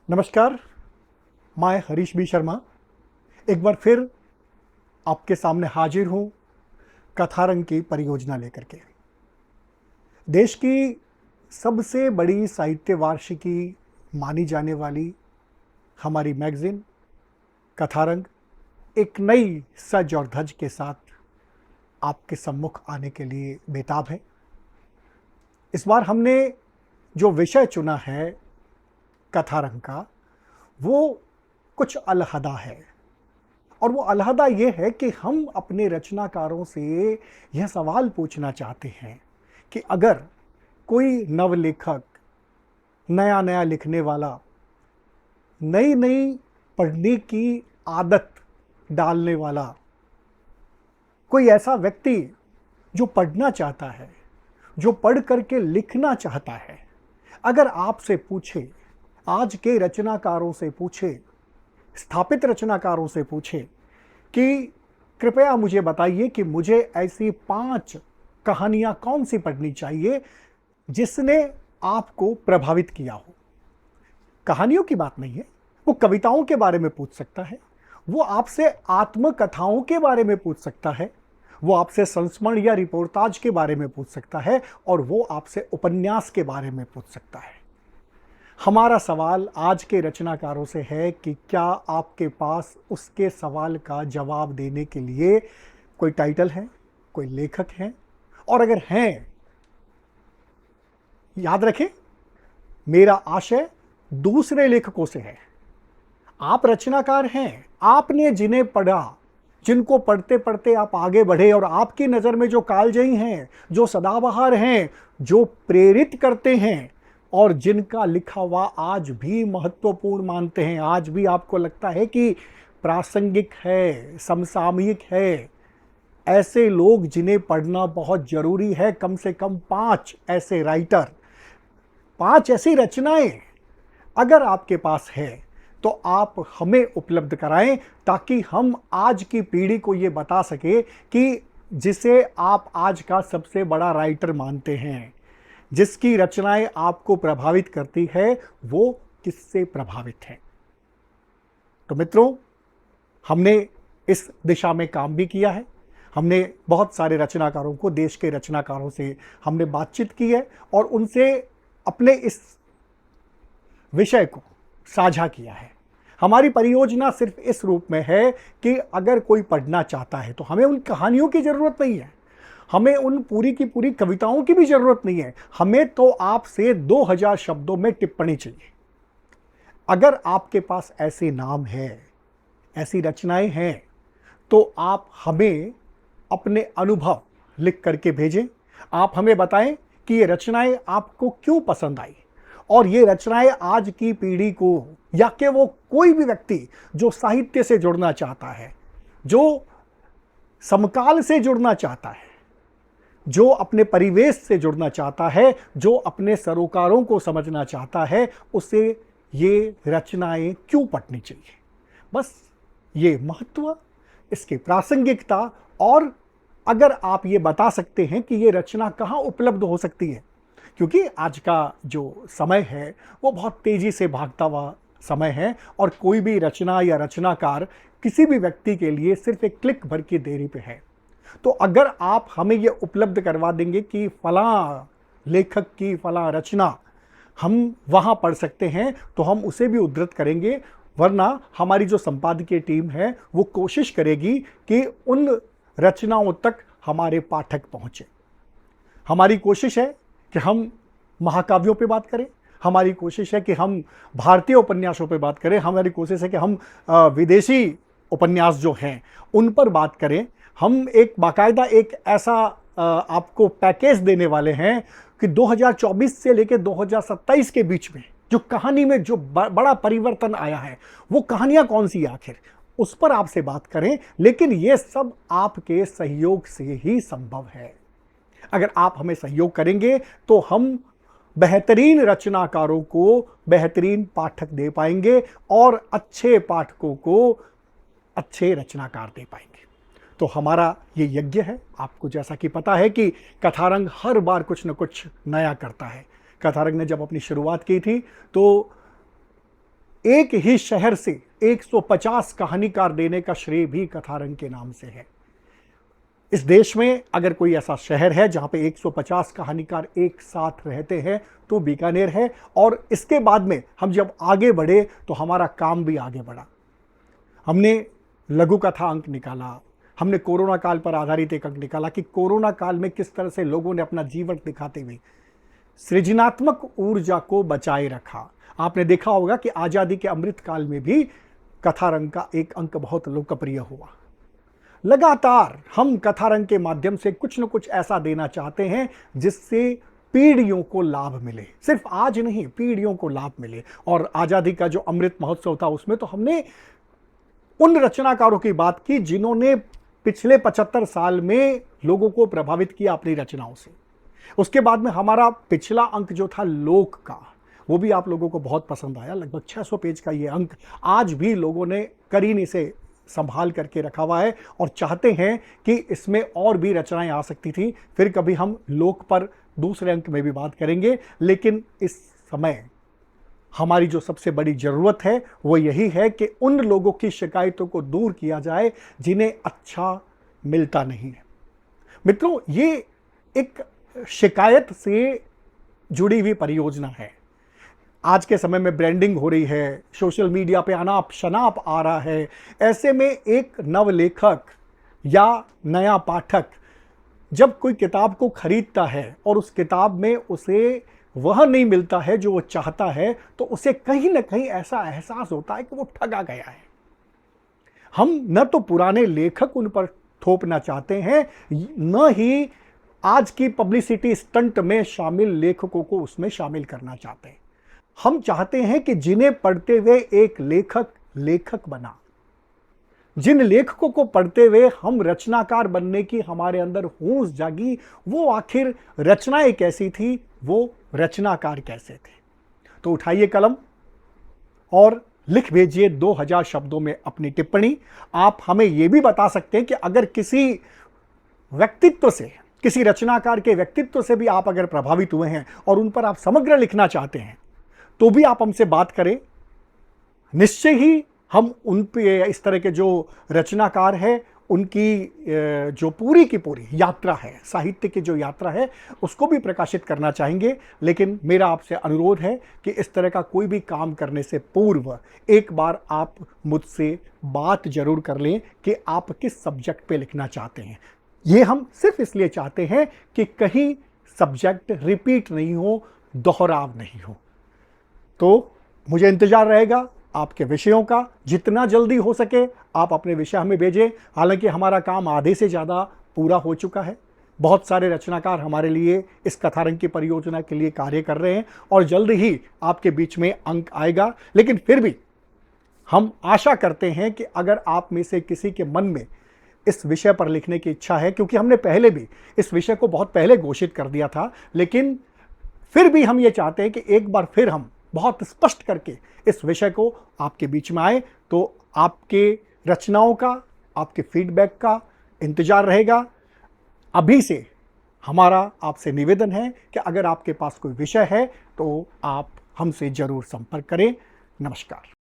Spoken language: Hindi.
नमस्कार। मैं हरीश बी शर्मा एक बार फिर आपके सामने हाजिर हूँ कथारंग की परियोजना लेकर के। देश की सबसे बड़ी साहित्य वार्षिकी मानी जाने वाली हमारी मैगजीन कथारंग एक नई सज और धज के साथ आपके सम्मुख आने के लिए बेताब है। इस बार हमने जो विषय चुना है कथारंग का, वो कुछ अलहदा है। और वो अलहदा ये है कि हम अपने रचनाकारों से यह सवाल पूछना चाहते हैं कि अगर कोई नवलेखक, नया नया लिखने वाला, नई नई पढ़ने की आदत डालने वाला, कोई ऐसा व्यक्ति जो पढ़ना चाहता है, जो पढ़ करके लिखना चाहता है, अगर आपसे पूछे, आज के रचनाकारों से पूछे, स्थापित रचनाकारों से पूछे कि कृपया मुझे बताइए कि मुझे ऐसी 5 कहानियां कौन सी पढ़नी चाहिए जिसने आपको प्रभावित किया हो। कहानियों की बात नहीं है, वो कविताओं के बारे में पूछ सकता है, वो आपसे आत्मकथाओं के बारे में पूछ सकता है, वो आपसे संस्मरण या रिपोर्टाज के बारे में पूछ सकता है, और वो आपसे उपन्यास के बारे में पूछ सकता है। हमारा सवाल आज के रचनाकारों से है कि क्या आपके पास उसके सवाल का जवाब देने के लिए कोई टाइटल है, कोई लेखक है, और अगर हैं, याद रखें, मेरा आशय दूसरे लेखकों से है। आप रचनाकार हैं, आपने जिन्हें पढ़ा, जिनको पढ़ते पढ़ते आप आगे बढ़े और आपकी नज़र में जो कालजयी हैं, जो सदाबहार हैं, जो प्रेरित करते हैं और जिनका लिखा हुआ आज भी महत्वपूर्ण मानते हैं, आज भी आपको लगता है कि प्रासंगिक है, समसामयिक है, ऐसे लोग जिन्हें पढ़ना बहुत जरूरी है। कम से कम 5 ऐसे राइटर, 5 ऐसी रचनाएं अगर आपके पास है तो आप हमें उपलब्ध कराएं, ताकि हम आज की पीढ़ी को ये बता सके कि जिसे आप आज का सबसे बड़ा राइटर मानते हैं, जिसकी रचनाएं आपको प्रभावित करती है, वो किससे प्रभावित है। तो मित्रों, हमने इस दिशा में काम भी किया है। हमने बहुत सारे रचनाकारों को, देश के रचनाकारों से हमने बातचीत की है और उनसे अपने इस विषय को साझा किया है। हमारी परियोजना सिर्फ इस रूप में है कि अगर कोई पढ़ना चाहता है तो हमें उन कहानियों की जरूरत नहीं है, हमें उन पूरी की पूरी कविताओं की भी जरूरत नहीं है, हमें तो आपसे 2000 शब्दों में टिप्पणी चाहिए। अगर आपके पास ऐसे नाम है, ऐसी रचनाएं हैं, तो आप हमें अपने अनुभव लिख करके भेजें। आप हमें बताएं कि ये रचनाएं आपको क्यों पसंद आई, और ये रचनाएं आज की पीढ़ी को, या कि वो कोई भी व्यक्ति जो साहित्य से जुड़ना चाहता है, जो समकाल से जुड़ना चाहता है, जो अपने परिवेश से जुड़ना चाहता है, जो अपने सरोकारों को समझना चाहता है, उसे ये रचनाएं क्यों पढ़नी चाहिए। बस ये महत्व, इसकी प्रासंगिकता, और अगर आप ये बता सकते हैं कि ये रचना कहाँ उपलब्ध हो सकती है, क्योंकि आज का जो समय है वो बहुत तेजी से भागता हुआ समय है, और कोई भी रचना या रचनाकार किसी भी व्यक्ति के लिए सिर्फ एक क्लिक भर की देरी पे है। तो अगर आप हमें ये उपलब्ध करवा देंगे कि फलां लेखक की फलां रचना हम वहाँ पढ़ सकते हैं, तो हम उसे भी उद्धृत करेंगे। वरना हमारी जो संपादकीय टीम है वो कोशिश करेगी कि उन रचनाओं तक हमारे पाठक पहुँचे। हमारी कोशिश है कि हम महाकाव्यों पे बात करें, हमारी कोशिश है कि हम भारतीय उपन्यासों पे बात करें, हमारी कोशिश है कि हम विदेशी उपन्यास जो हैं उन पर बात करें। हम एक बाकायदा एक ऐसा आपको पैकेज देने वाले हैं कि 2024 से लेकर 2027 के बीच में जो कहानी में जो बड़ा परिवर्तन आया है, वो कहानियां कौन सी है आखिर, उस पर आपसे बात करें। लेकिन ये सब आपके सहयोग से ही संभव है। अगर आप हमें सहयोग करेंगे तो हम बेहतरीन रचनाकारों को बेहतरीन पाठक दे पाएंगे, और अच्छे पाठकों को अच्छे रचनाकार दे पाएंगे। तो हमारा ये यज्ञ है। आपको जैसा कि पता है कि कथारंग हर बार कुछ न कुछ नया करता है। कथारंग ने जब अपनी शुरुआत की थी तो एक ही शहर से 150 कहानीकार देने का श्रेय भी कथारंग के नाम से है। इस देश में अगर कोई ऐसा शहर है जहां पे 150 कहानीकार एक साथ रहते हैं तो बीकानेर है। और इसके बाद में हम जब आगे बढ़े तो हमारा काम भी आगे बढ़ा। हमने लघु कथा अंक निकाला, हमने कोरोना काल पर आधारित एक अंक निकाला कि कोरोना काल में किस तरह से लोगों ने अपना जीवन दिखाते हुए सृजनात्मक ऊर्जा को बचाए रखा। आपने देखा होगा कि आजादी के अमृत काल में भी कथारंग का एक अंक बहुत लोकप्रिय हुआ। लगातार हम कथारंग के माध्यम से कुछ न कुछ ऐसा देना चाहते हैं जिससे पीढ़ियों को लाभ मिले, सिर्फ आज नहीं, पीढ़ियों को लाभ मिले। और आजादी का जो अमृत महोत्सव था उसमें तो हमने उन रचनाकारों की बात की जिन्होंने पिछले 75 साल में लोगों को प्रभावित किया अपनी रचनाओं से। उसके बाद में हमारा पिछला अंक जो था लोक का, वो भी आप लोगों को बहुत पसंद आया। लगभग 600 पेज का ये अंक आज भी लोगों ने करीने से संभाल करके रखा हुआ है और चाहते हैं कि इसमें और भी रचनाएं आ सकती थी। फिर कभी हम लोक पर दूसरे अंक में भी बात करेंगे, लेकिन इस समय हमारी जो सबसे बड़ी ज़रूरत है वो यही है कि उन लोगों की शिकायतों को दूर किया जाए जिन्हें अच्छा मिलता नहीं है। मित्रों, ये एक शिकायत से जुड़ी हुई परियोजना है। आज के समय में ब्रांडिंग हो रही है, सोशल मीडिया पे अनाप शनाप आ रहा है। ऐसे में एक नवलेखक या नया पाठक जब कोई किताब को खरीदता है और उस किताब में उसे वह नहीं मिलता है जो वो चाहता है, तो उसे कहीं ना कहीं ऐसा एहसास होता है कि वो ठगा गया है। हम न तो पुराने लेखक उन पर थोपना चाहते हैं, न ही आज की पब्लिसिटी स्टंट में शामिल लेखकों को उसमें शामिल करना चाहते हैं। हम चाहते हैं कि जिन्हें पढ़ते हुए एक लेखक लेखक बना, जिन लेखकों को पढ़ते हुए हम रचनाकार बनने की हमारे अंदर होश जागी, वो आखिर रचनाएं कैसी थी, वो रचनाकार कैसे थे। तो उठाइए कलम और लिख भेजिए 2000 शब्दों में अपनी टिप्पणी। आप हमें यह भी बता सकते हैं कि अगर किसी व्यक्तित्व से, किसी रचनाकार के व्यक्तित्व से भी आप अगर प्रभावित हुए हैं और उन पर आप समग्र लिखना चाहते हैं तो भी आप हमसे बात करें। निश्चय ही हम उन पे, इस तरह के जो रचनाकार हैं, उनकी जो पूरी की पूरी यात्रा है, साहित्य की जो यात्रा है, उसको भी प्रकाशित करना चाहेंगे। लेकिन मेरा आपसे अनुरोध है कि इस तरह का कोई भी काम करने से पूर्व एक बार आप मुझसे बात जरूर कर लें कि आप किस सब्जेक्ट पे लिखना चाहते हैं। ये हम सिर्फ इसलिए चाहते हैं कि कहीं सब्जेक्ट रिपीट नहीं हो, दोहराव नहीं हो। तो मुझे इंतजार रहेगा आपके विषयों का। जितना जल्दी हो सके आप अपने विषय हमें भेजें। हालांकि हमारा काम आधे से ज़्यादा पूरा हो चुका है। बहुत सारे रचनाकार हमारे लिए इस कथारंग की परियोजना के लिए कार्य कर रहे हैं और जल्द ही आपके बीच में अंक आएगा। लेकिन फिर भी हम आशा करते हैं कि अगर आप में से किसी के मन में इस विषय पर लिखने की इच्छा है, क्योंकि हमने पहले भी इस विषय को बहुत पहले घोषित कर दिया था, लेकिन फिर भी हम ये चाहते हैं कि एक बार फिर हम बहुत स्पष्ट करके इस विषय को आपके बीच में आए। तो आपके रचनाओं का, आपके फीडबैक का इंतजार रहेगा। अभी से हमारा आपसे निवेदन है कि अगर आपके पास कोई विषय है तो आप हमसे जरूर संपर्क करें। नमस्कार।